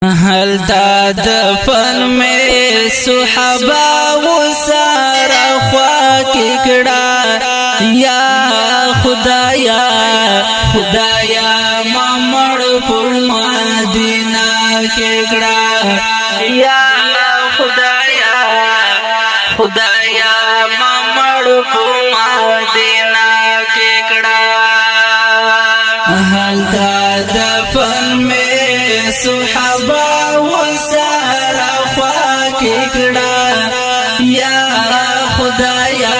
هلتا دفن میں صحابہ و سارا خواہ کی کڑا یا خدایا خدایا ممڑ پر مدینہ کی کڑا یا خدایا خدایا ممڑ پر مدینہ کی کڑا ہلتا دفن میں صحابہ و سارا خواہ کی کڑا یا خدایا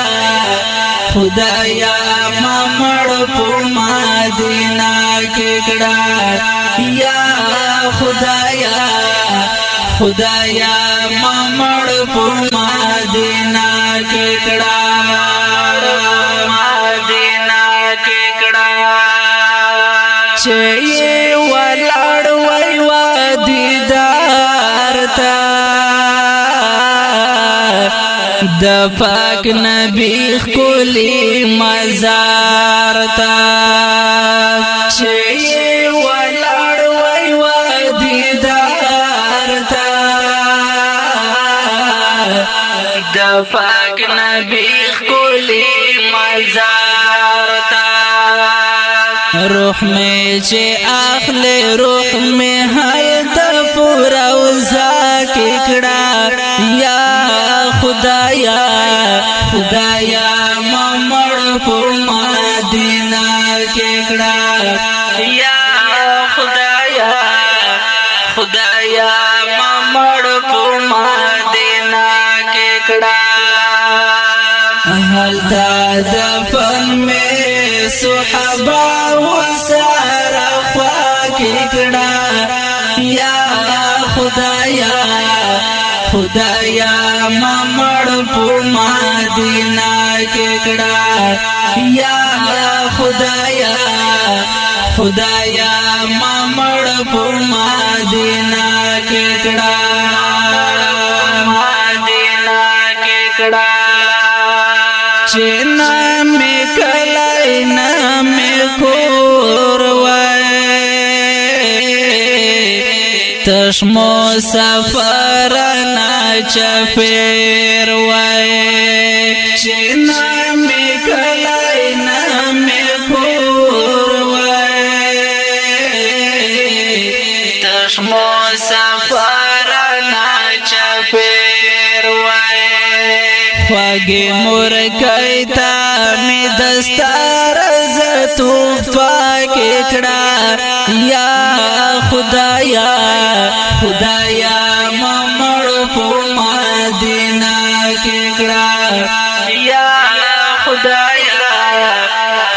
خدایا ممڑ پر مدینہ کی کڑا یا خدایا خدایا ممڑ پر مدینہ کی کڑا مدینہ کی کڑا چیئے ولاڑ د پاک نبی خلی مزار تا چه ولړ وای و دیدار تا د پاک نبی خلی مزار تا روح میں چه اخلی روح میں حل د پورا وزا کی کڑا یا خدایا خدایا ممڑ پر مدینہ کی کڑا یا خدایا خدایا ممڑ پر مدینہ کی کڑا ہلتا دفن میں صحابہ و سارا خواہ کی کڑا یا خدایا خدایا ممڑ پر مدینہ کی کڑا یا خدایا خدایا ممڑ پر مدینہ کی کڑا مدینہ کی کڑا چینا میں کلائی نامی کور تشمو سفر چپیر وائے چینا میں کلائی نامی کور وائے تشمو سفر چپیر وائے خواگی مرکیتا می دستار زتو پاکی کڑا یا خدایا خدایا ممڑ پر مدینہ کی کڑا یا خدایا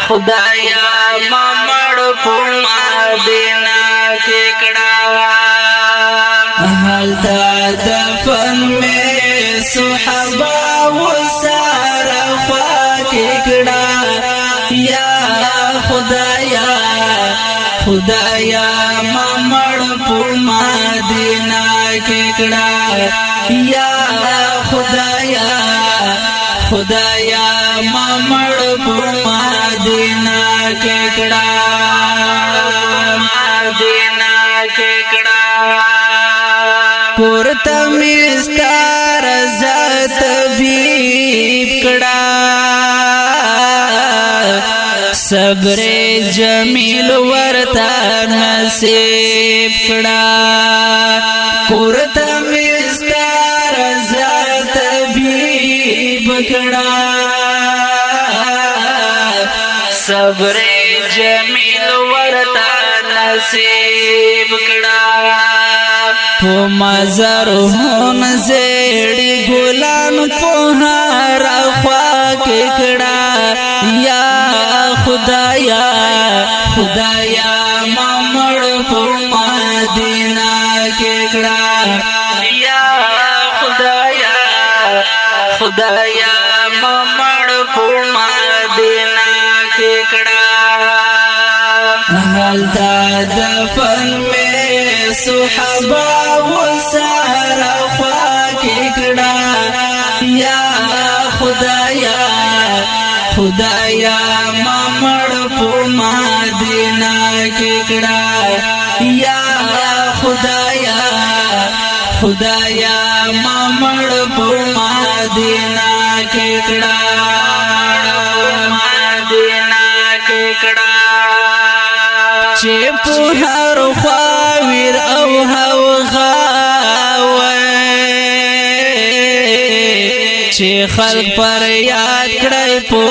خدایا ممڑ پر مدینہ کی کڑا ہلتا دفن میں صحابہ و سارا خواہ کی کڑا یا خدایا خدایا ممڑ پر مدینہ کی کڑا یا خدایا خدایا ممڑ پر مدینہ کی کڑا مدینہ کی کڑا کورتا مستار ذات بیب کڑا صبر جمیل ورتا نصیب کڑا کورتا مستار ذات بیب کڑا صبر جمیل ورتا نصیب کڑا پو مزر ہون زیڑی گلان پوہارا خواہ کی کڑا یا خدایا خدایا ممڑ پر مدینہ کی کڑا یا خدایا خدایا ممڑ پر مدینہ کی کڑا ہلتا دفن میں صحابہ و سارا خواہ کی کڑا یا خدایا خدایا ممڑ پر مدینہ کی کڑا یا خدایا خدایا ما مړ په مدینه کې کړه چې په هر خوا ویر او هوغه چې خلق پر یاد کړی په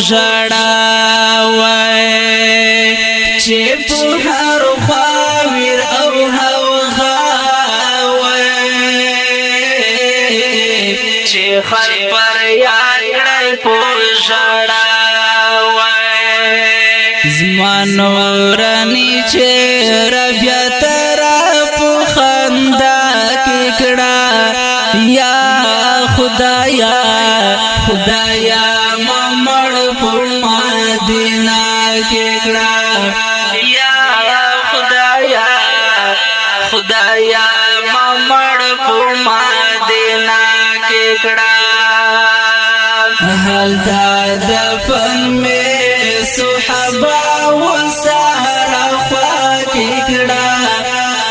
ژړا وای چې په هر خوا ویر او هوغه وای چې خلق پر یاد کړی په ژړا زمانورانی چې ربیا ترا په خندا کې کړه یا خدایا خدایا ما مړ په مدینه کې کړه یا خدایا خدایا ما مړ په مدینه کې کړه حال دا دفن میں صحابہ و سارا خواکی کڑا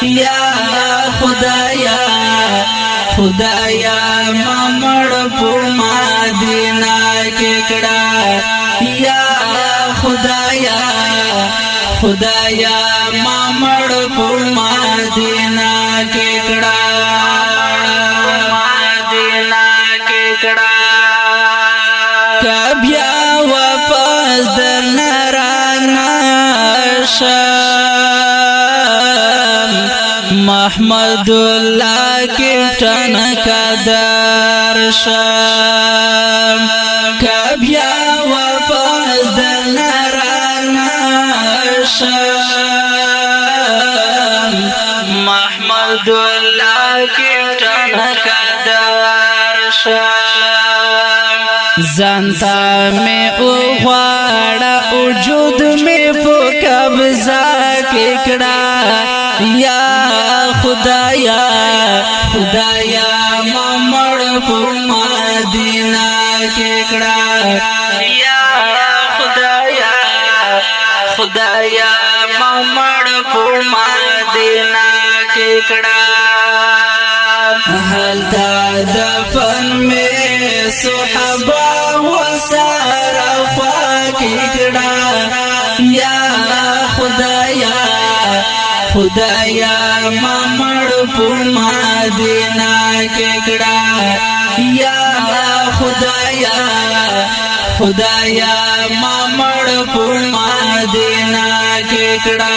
یا خدایا خدایا ما مڑ پو مدینہ کی کڑا یا خدایا خدایا ما مڑ پو مدینہ کی کڑا مدینہ کی کڑا کبیا واپس در نرانا شام محمد اللہ کپٹن کا در شام کبیا واپس در نرانا شام محمد اللہ کپٹن کا در شام زانتا میں اغواڑا وجود میں پو قبضہ ککڑا یا خدایا خدایا ما مڑ پو مدینہ ککڑا یا خدایا خدایا ما مڑ پو مدینہ ککڑا حال دا دفن میں صحابہ و سارا خواکی کڑا یا خدایا خدایا ما مڑ پو مدینہ کے کڑا یا خدایا خدایا ما مڑ پو مدینہ کے کڑا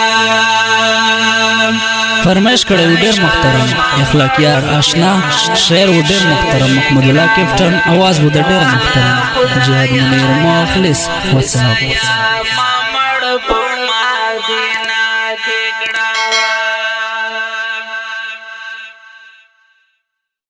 فرمائش کړی و ډېر محترم اخلاقیار آشنا شعر و ډېر محترم محمد الله کپټن आवाज و ډېر محترم جهاد منیر مخلص والسلام